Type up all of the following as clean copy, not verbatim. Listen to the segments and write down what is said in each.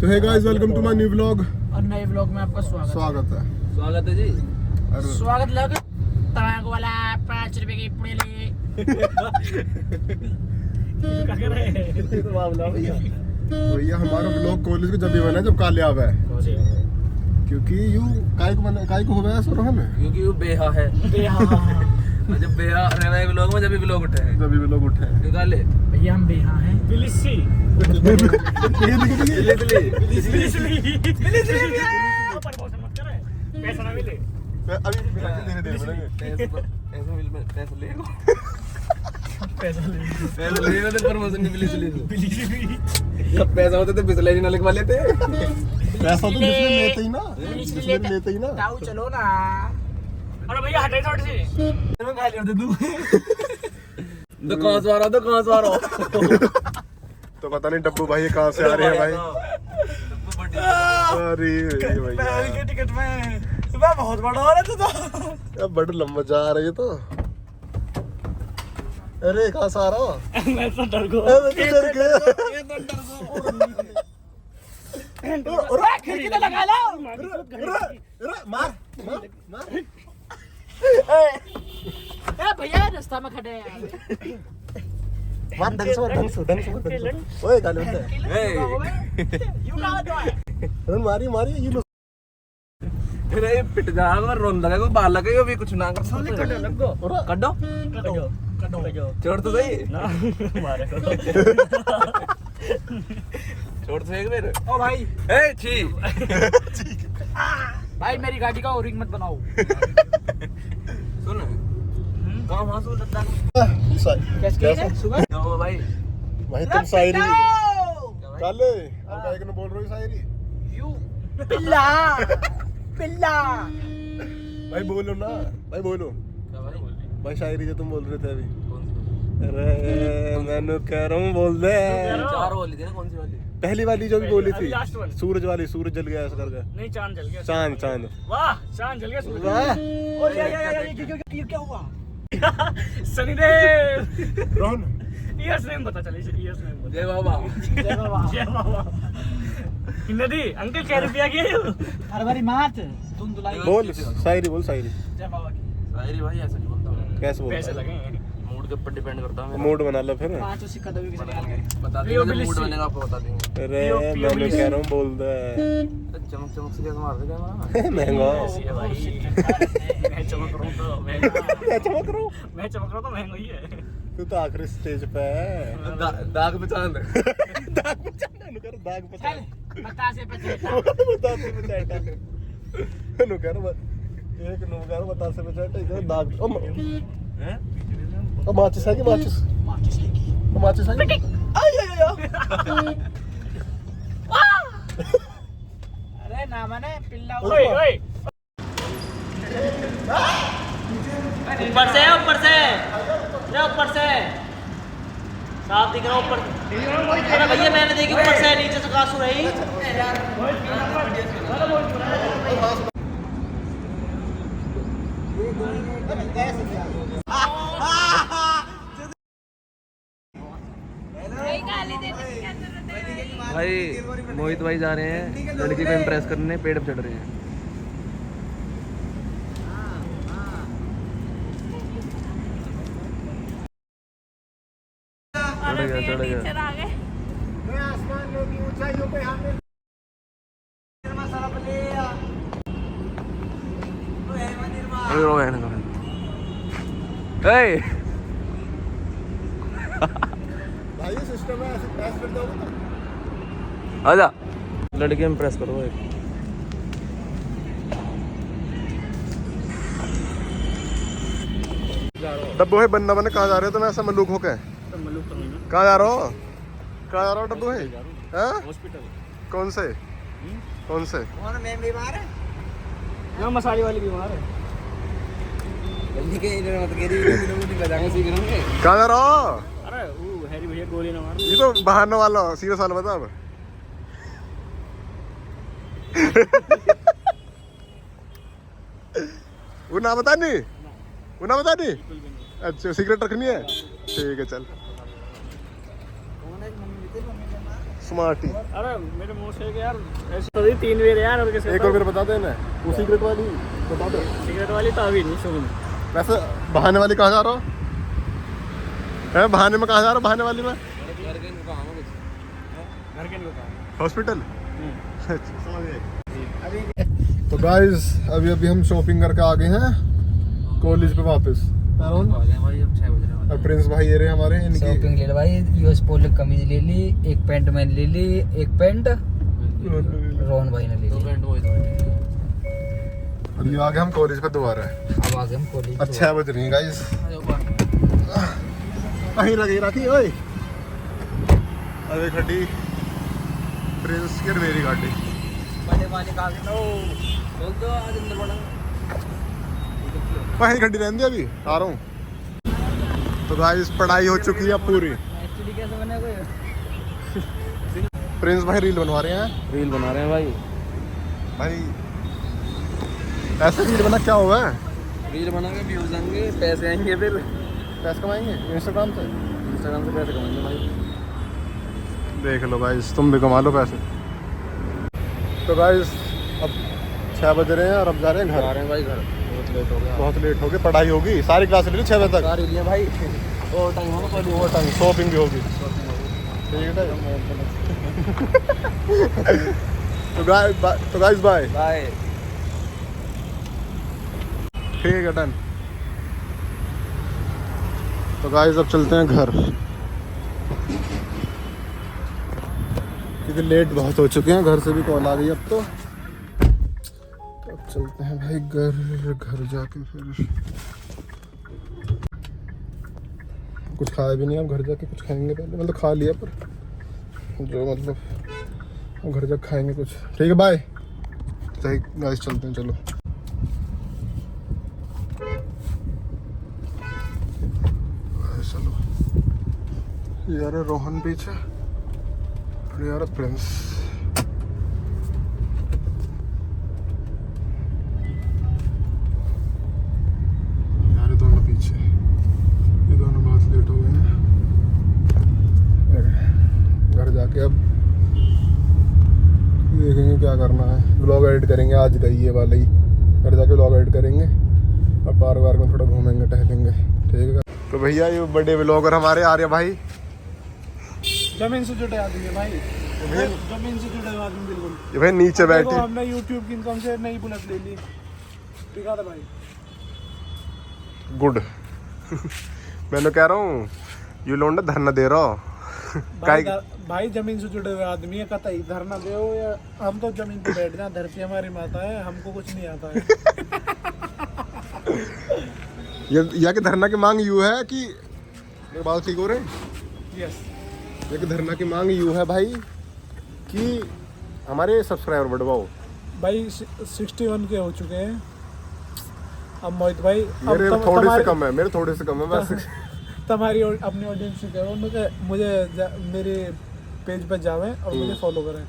तो hey guys, welcome to my new vlog. और नए व्लॉग में आपका स्वागत है। स्वागत है जी। स्वागत लग तमाक वाला 5 रुपए की पुड़े ले। भैया हमारा व्लॉग कॉलेज में जब भी बना जब काले आवा है, क्योंकि यू काय को हो गया सो रोहन क्योंकि वो बेहा है। जब बेहा रहना है व्लॉग में, जब भी व्लॉग उठे हैं, जब भी व्लॉग उठे हैं। क्यों काले भैया हम बेहा हैं। बिलिसी पैसा ना मिले अभी पैसा लेगा तो प्रमोशन की जब पैसा होता तो बिस्लेरी ना लिखवा लेते। पैसा तो लेते ही ना ताऊ चलो ना। अरे भैया हटे थोड़ी सी मैं खा लिया तो कहां से आ रहा तो पता नहीं डब्बू भाई कहाँ से आ रहे हैं भाई। अरे भैया टिकट में बहुत बड़ा हो रहा था तो बड़ा लंबा जा रही है तो। अरे कहाँ से आ रहा हो? मैं तो डर गया। खिड़की तो लगा लो। मार ए भैया रास्ता में खड़े हैं। मार ढंग से ओए गाली मत दे। यू कहां तो है? मारी ये लो। अरे पिट जाएगा, रोन लगेगा, बाल लगेगा, भी कुछ ना कर सकते। कड्डो छोड़ तो सही ना मारे छोड़ तो एक बार। ओ भाई ए छी भाई मेरी गाड़ी का ओरिंग मत बनाओ। सुन कहां मासूम लगता कैसे सुबह है भाई। भाई तुम शायरी काले अब काय को बोल रहे हो शायरी? यू पिल्ला पिल्ला भाई बोलो ना, भाई बोलो भाई शायरी जो तुम बोल रहे थे अभी। अरे मैंने कह रहा हूँ बोल दे। चार बोली थी ना, कौन सी वाली? पहली वाली जो भी बोली थी, लास्ट वाली। सूरज वाली, सूरज जल गया ऐसा करके। नहीं चांद जल गया। चांद वाह चांद जल गया सूरज। वाह ओ ये क्या हुआ? शनिदेव रोहन यस नेम पता चले। यस नेम जय बाबा। जय बाबा। नदी अंकल क्या रुपया की फरवरी मार्च तुम दुलाई बोल शायरी, बोल शायरी। जय बाबा की शायरी भाई ऐसा नहीं बोलता मैं, कैसे बोल? पैसे लगे मूड के ऊपर डिपेंड करता है। मूड बना लो फिर। 5 सिक्का दबी किसी निकाल के बता देंगे, मूड बनेगा आपको बता देंगे। अरे मैंने कह रहा हूँ बोल दे। चमक चमक से कैसे मार देगा हमारा? महंगा ऐसी है भाई। मैं चमक रहा हूं तो महंगा। चमक रहा हूँ। मैं चमक रहा हूं तो महंगा ही है। तू तो आखिरी स्टेज पे है। दाग पहचान दाग पहचान नु कर, दाग पहचान बता से बता से पहचान नु कर एक नु कर बता से पहचान इधर दाग। हैं? ओ माचिस है कि माचिस है अरे ना माने पिल्ला। ओए ओए ऊपर से साफ दिख रहा ऊपर। अरे भैया मैंने देखी ऊपर से, नीचे से कासू रही। भाई मोहित भाई जा रहे हैं लड़की को इम्प्रेस करने, पेड़ पे चढ़ रहे हैं। चढ़ गया। भाई ये सिस्टम है, ऐसे पैस कर दोगे आजा लड़के इम्प्रेस करो एक। डब्बू है बनना बने। कहाँ जा रहे हो तुम ऐसा मल्लूक होके? कहाँ जा रहे हो डब्बू है? हॉस्पिटल कौन से? मैं बीमार है ना, मसाली वाली बीमार है। कहाँ जा रहे हो? अरे वो हैरी भैया गोली ना मार। ये तो बहाने वाला सीरियस वाला बता अब। वो ना बता नहीं। अच्छा सिगरेट रखनी है, ठीक है चल। स्मार्टी। अरे मेरे मुंह से यार ऐसे तो 3 बार यार, और कैसे एक और फिर बता देना, वो सीक्रेट वाली बता दो। सिगरेट वाली तो अभी नहीं सुन। वैसे बहाने वाली कहाँ जा रहा हो? है बहाने में कहाँ जा रहा हो? बहाने वाली में घर के इनको काम है कुछ। घर के लोग हॉस्पिटल। तो गाइस अभी हम शॉपिंग करके आ गए हैं कॉलेज पे वापस। आ गए भाई, अब 6 बज रहे हैं। और प्रिंस भाई ये रहे हमारे, इनकी शॉपिंग ले ली भाई, यूएस पोलो कमीज ले ली, एक पैंट मैंने ले ली, एक पैंट रोहन भाई ने ले दो ली। घंटे हुए थे। और ये आ गए हम कॉलेज पे दोबारा। अब आ गए हम कॉलेज। अब 6 बज रही है गाइस। कहीं लगी रखी ओए। अबे खड़ी प्रिंस की मेरी गाड़ी। बड़े वाले का नो बोल दो आज अंदर बड़ा। कहीं खड़ी रहने अभी आ रहा हूँ। तो गाइस पढ़ाई हो चुकी है पूरी। एक्चुअली कैसे बने कोई प्रिंस भाई रील बनवा रहे हैं। रील बना रहे हैं भाई। भाई ऐसे रील बना क्या हुआ है? रील बना के व्यूज आएंगे, पैसे आएंगे, फिर पैसे कमाएंगे इंस्टाग्राम से। इंस्टाग्राम से पैसे कमाएंगे भाई। देख लो गाइस, तुम भी कमा लो पैसे। तो गाइस अब 6 बज रहे हैं और अब जा रहे हैं आ घर। रहे हैं भाई घर, बहुत लेट हो गया। बहुत लेट हो गई, पढ़ाई होगी, सारी क्लास ले ली 6 बजे तक। कार लिए भाई, ओवर टाइम होगा पहले। ओवर टाइम शॉपिंग भी होगी। ठीक है तो गाइस बाय। बाय। ठीक है डन। तो गाइस अब चलते हैं घर, क्योंकि लेट बहुत हो चुके हैं। घर से भी कॉल आ गई अब तो अब चलते हैं भाई घर जाके फिर कुछ खाया भी नहीं। अब घर जाके कुछ खाएंगे पहले, मतलब खा लिया पर जो मतलब अब घर जाके खाएंगे कुछ। ठीक है बाय। गाइस चलते हैं, चलो। चलो यार रोहन पीछे, यार प्रिंस। यार दोनों पीछे, ये दोनों बहुत लेट हो गए हैं। घर जाके अब देखेंगे क्या करना है। व्लॉग एडिट करेंगे आज का ये वाला ही। घर जाके व्लॉग एडिट करेंगे और पार्क में थोड़ा घूमेंगे टहलेंगे। ठीक है तो भैया ये बड़े व्लॉगर हमारे आर्य भाई, जमीन से जुड़े आदमी है भाई, जमीन से जुड़े आदमी बिल्कुल। ये भाई नीचे देखो बैठे। हमने YouTube की इनकम से नई बुलेट ले ली। ठीक है भाई, गुड। मैं तो कह रहा हूँ यू लौंडा धरना दे रहा हो। भाई जमीन से जुड़े हुए आदमी है, कतई धरना दे हो या हम तो जमीन पे बैठ जाए। धरती हमारी माता है, हमको कुछ नहीं आता है। या कि धरना की मांग यू है कि मेरी बात ठीक हो रही है? यस, या कि धरना की मांग यू है भाई कि हमारे सब्सक्राइबर बढ़वाओ। भाई 61 के हो चुके हैं अब मोहित भाई। मेरे थोड़े से कम है, मेरे थोड़े से कम है बस। तुम्हारी अपनी ऑडियंस से कहो मुझे मेरे पेज पर जावें और मुझे फॉलो करें।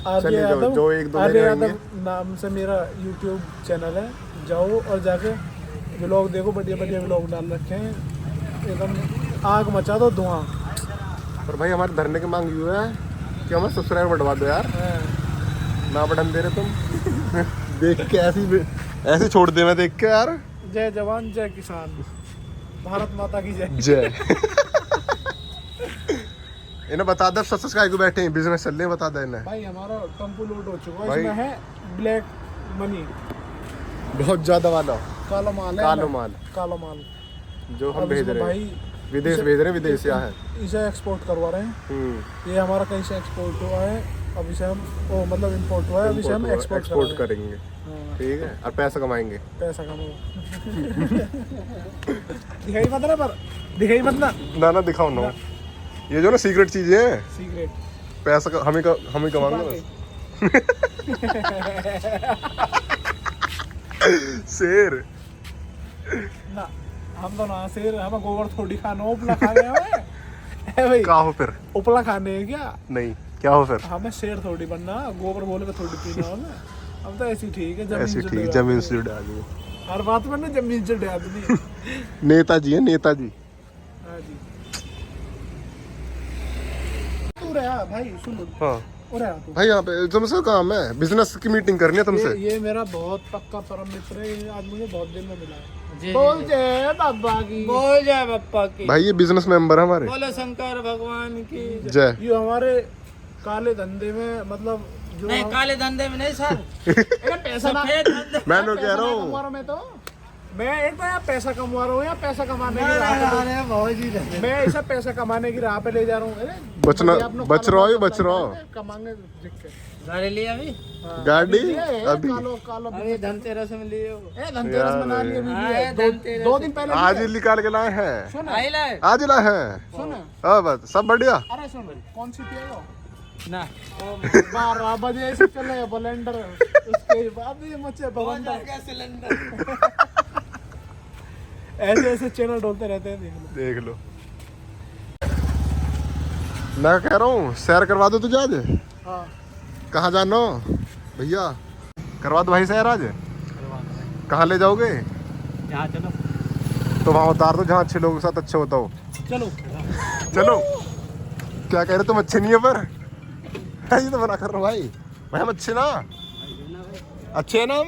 आर्य यादव, जो एक दो आर्य यादव नाम से मेरा यूट्यूब चैनल है। जाओ और जाके व्लॉग देखो, बढ़िया बढ़िया व्लॉग डाल रखे हैं, एकदम आग मचा दो धुआं। पर भाई हमारे धरने की मांग यू है कि हमारे सब्सक्राइबर बढ़वा दो यार। ना बढ़न दे रहे तुम। देख के ऐसे छोड़ दे मैं देख के यार। जय जवान जय किसान, भारत माता की जय। जय। इन्हें बता दे सब्सक्राइब को बैठे हैं, बिजनेस चल रहे हैं, बता दे इन्हें। भाई हमारा टेम्पो लोड हो चुका है, भाई। इसमें है ब्लैक मनी, बहुत ज्यादा वाला काला माल है। कालो माल काला माल जो हम अब भेज इसमें रहे हैं, भाई विदेश भेज रहे हैं, विदेश से आया है। इसे एक्सपोर्ट करवा रहे हैं। ये हमारा कहीं से एक्सपोर्ट हुआ है, अब इसे हम मतलब इंपोर्ट हुआ है, अब इसे हम एक्सपोर्ट करेंगे। ठीक है और पैसा कमाएंगे। पैसा कमाओ। दिखाई मत ना, पर दिखाई मत ना। ना दिखाओ ना, ये जो ना सीक्रेट चीजें हैं, सीक्रेट पैसा हम ही कमाएंगे बस। शेर ना, हम तो ना शेर, हमें गोबर थोड़ी खाना, उपला खाने हमें है भाई। क्या हो फिर? उपला खाने है क्या? नहीं क्या हो फिर? हमें शेर थोड़ी बनना, गोबर बोल के थोड़ी पीना हमें। हम तो ऐसी ठीक है, ऐसी जमीन ठीक, जमीन से जुड़े आदमी। हर बात में ना जमीन से जुड़े आदमी। नेताजी है नेताजी। हाँ जी। उरे आ भाई सुन हाँ उरे आ तू। भाई यहाँ पे तुमसे काम है, बिजनेस की मीटिंग करनी है तुमसे। ये मेरा बहुत पक्का परम मित्र है, ये आज मुझे बहुत दिन में मिला है। बोल जय बाबा की, बोल जाए पप्पा की, भाई ये बिजनेस मेंबर है हमारे। बोले शंकर भगवान की जय। ये हमारे काले धंधे में मतलब जो नहीं, काले धंधे में नहीं सर, पैसा ना सफेद धंधे। मैं तो कह रहा कमा हूँ रहा हूँ मैं तो, मैं एक तो यहाँ पैसा कमा रहा हूँ, यहाँ पैसा कमाने की राह पे मैं ऐसा पैसा कमाने की राह पे ले जा रहा हूँ। अरे बचना बढ़िया अपना बच रहा हो, ये बच रहा हो। कमाने दिख के। गाड़ी लिया अभी, हाँ, गाड़ी लिए है, अभी कालो कालो अभी धनतेरस में लिए हो। धनतेरस में ना लिए, अभी लिए। दो दिन पहले आज लिए। ही निकाल के लाए हैं, सुन आई लाए आज ही लाए हैं। सुन हाँ बस सब बढ़िया। अरे सुन कौन सी पिएगा ना 12 बजे से चले बलेंडर, उसके बाद ये मचे बवंडर सिलेंडर। ऐसे ऐसे चैनल डोलते रहते हैं, देख लो। देख लो, मैं कह रहा हूँ सैर करवा दो तुझे आज। हाँ कहाँ जाना हो भैया? करवा दो भाई सैर आज। कहाँ ले जाओगे? यहाँ चलो, तो वहाँ उतार दो जहाँ अच्छे लोगों के साथ अच्छा होता हो। चलो चलो। क्या कह रहे तुम अच्छे नहीं है पर? ये तो मना कर रहा हूँ भाई, भाई हम अच्छे ना, अच्छे हैं ना हम,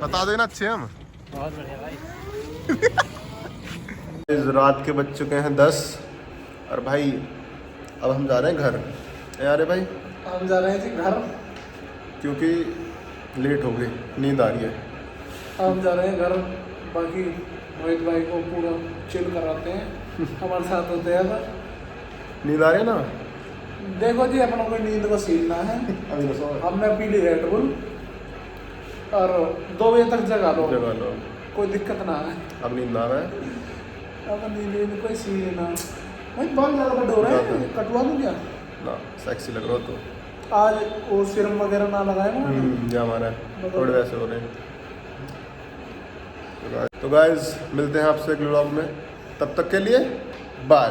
बता देना अच्छे हैं हम। बहुत बढ़िया भाई। इस रात के बज चुके हैं 10 और भाई अब हम जा रहे हैं घर। यार भाई हम जा रहे हैं जी घर, क्योंकि लेट हो गई, नींद आ रही है। हम जा रहे हैं घर। बाकी मोहित भाई को पूरा चिल कराते हैं, हमारे साथ होते हैं। नींद आ रही है ना? देखो जी अपना कोई नींद को सीखना है। अभी तो सो हमने पी ली रेड बुल और 2 बजे तक जगा लो, जगा लो, कोई दिक्कत ना है। अब नींद आ रहा है। अब नींद कोई सीन ना भाई, बहुत ज़्यादा बड़ा हो रहा है, कटवा दूँ क्या? ना सेक्सी लग रहा हो तो। आज वो सिरम वगैरह ना लगाए ना। ये हमारा थोड़े वैसे हो रहे हैं। तो गाइस मिलते हैं आपसे अगले व्लॉग में, तब तक के लिए बाय।